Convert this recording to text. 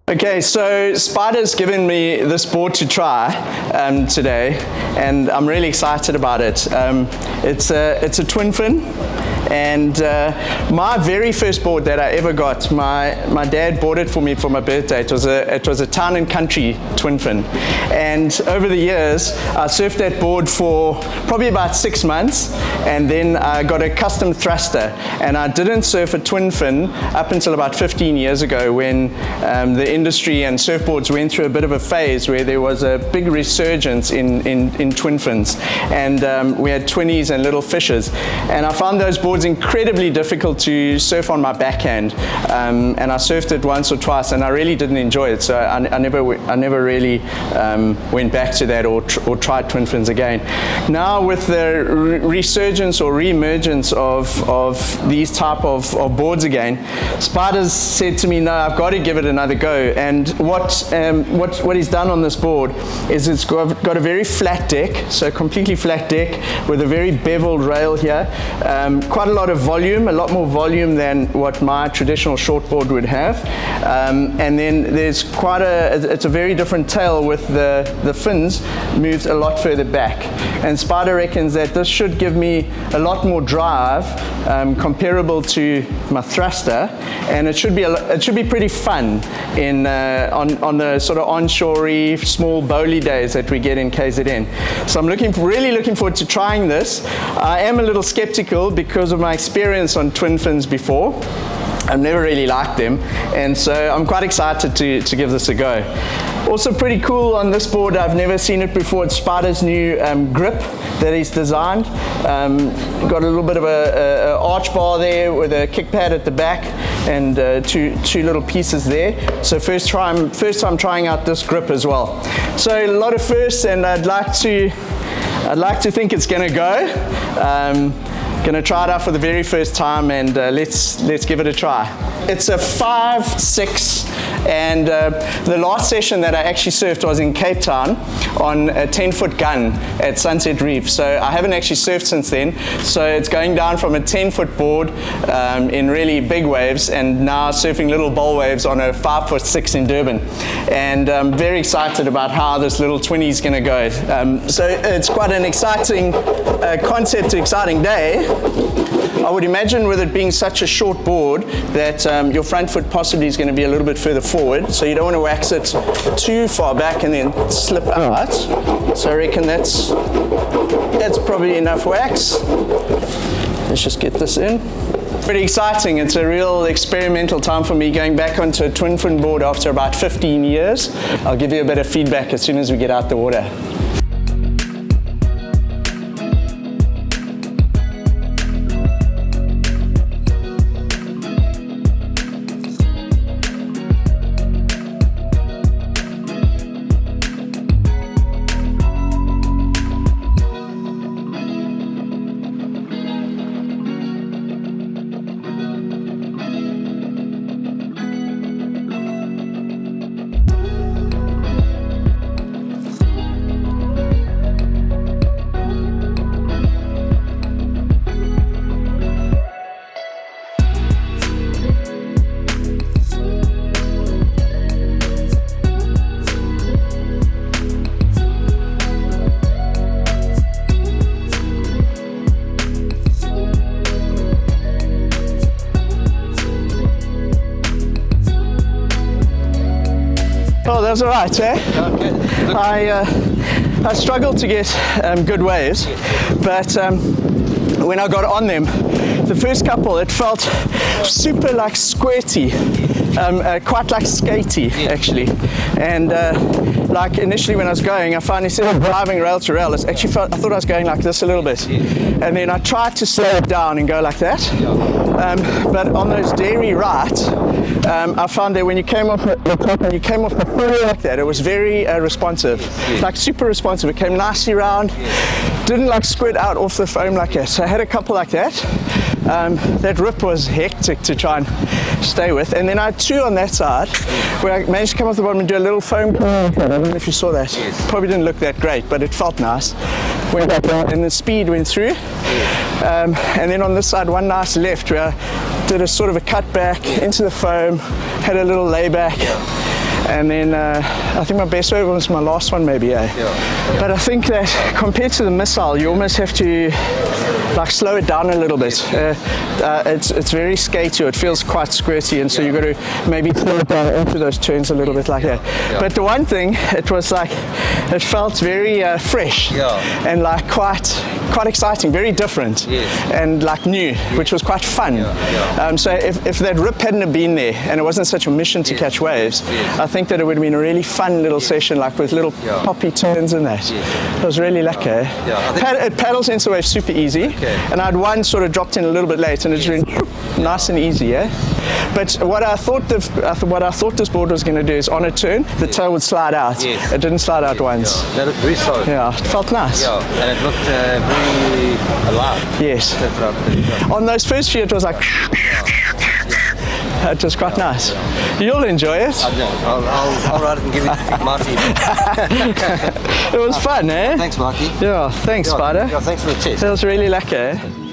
Okay, so Spider's given me this board to try today, and I'm really excited about it. It's a twin fin, and my very first board that I ever got, my dad bought it for me for my birthday. It was a town and country twin fin, and over the years I surfed that board for probably about 6 months, and then I got a custom thruster, and I didn't surf a twin fin up until about 15 years ago when the industry and surfboards went through a bit of a phase where there was a big resurgence in twin fins, and we had twinies and little fishes, and I found those boards incredibly difficult to surf on my backhand, and I surfed it once or twice and I really didn't enjoy it, so I never really went back to that or tried twin fins again. Now with the resurgence or re-emergence of these type of boards again, Spider's said to me, no, I've got to give it another go. And what he's done on this board is it's got a very flat deck, so a completely flat deck with a very beveled rail here, quite a lot of volume, a lot more volume than what my traditional shortboard would have, and then there's it's a very different tail with the fins moved a lot further back, and Spider reckons that this should give me a lot more drive comparable to my thruster, and it should be pretty fun on the sort of onshore-y, small bowly days that we get in KZN. So I'm really looking forward to trying this. I am a little skeptical because of my experience on twin fins before. I've never really liked them, and so I'm quite excited to give this a go. Also pretty cool on this board, I've never seen it before, it's Spider's new grip that he's designed. Got a little bit of a arch bar there with a kick pad at the back and two little pieces there. So first time trying out this grip as well. So a lot of firsts, and I'd like to think it's gonna go. Gonna try it out for the very first time, and let's give it a try. It's a 5.6, and the last session that I actually surfed was in Cape Town on a 10-foot gun at Sunset Reef. So I haven't actually surfed since then. So it's going down from a 10-foot board in really big waves, and now surfing little bowl waves on a 5.6 in Durban. And I'm very excited about how this little twinnie is gonna go. So it's quite an exciting concept, exciting day. I would imagine with it being such a short board that your front foot possibly is going to be a little bit further forward, so you don't want to wax it too far back and then slip out. So I reckon that's probably enough wax. Let's just get this in. Pretty exciting. It's a real experimental time for me going back onto a twin fin board after about 15 years. I'll give you a bit of feedback as soon as we get out the water. Oh, that's all right, eh? Okay. I struggled to get good waves, but when I got on them, the first couple, it felt super like squirty, quite like skatey actually. And like initially when I was going, I finally said driving rail to rail, I thought I was going like this a little bit. And then I tried to slow it down and go like that. But on those dairy right, I found that when you came off the top and you came off the floor like that, it was very responsive, like super responsive. It came nicely round, didn't like squid out off the foam like that. So I had a couple like that. that rip was hectic to try and stay with. And then I had two on that side where I managed to come off the bottom and do a little foam. I don't know if you saw that. Probably didn't look that great, but it felt nice. Went up and the speed went through. And then on this side, one nice left where I did a sort of a cut back into the foam, had a little layback. And then I think my best wave was my last one maybe, But I think that compared to the missile, you almost have to like slow it down a little bit. It's very skatey, it feels quite squirty, and so you've got to maybe slow it down into those turns a little bit like that. But the one thing, it was like, it felt very fresh and like quite exciting, very different and like new, which was quite fun. So if that rip hadn't have been there and it wasn't such a mission to catch waves, I think that it would have been a really fun little session, like with little poppy turns and that. It was really lucky. It paddles into the wave super easy, and I had one sort of dropped in a little bit late, and it's really nice and easy. But what I thought this board was going to do is on a turn, the tail would slide out. It didn't slide out once. That looked very solid. Yeah, it felt nice. And it looked very alive. Yes. On those first few, it was like. It was quite nice. You'll enjoy it. I'll write it and give it to Marty. It was fun, eh? Thanks, Marty. Yeah, thanks, Spider. Yeah, thanks for the test. That was really lucky, eh?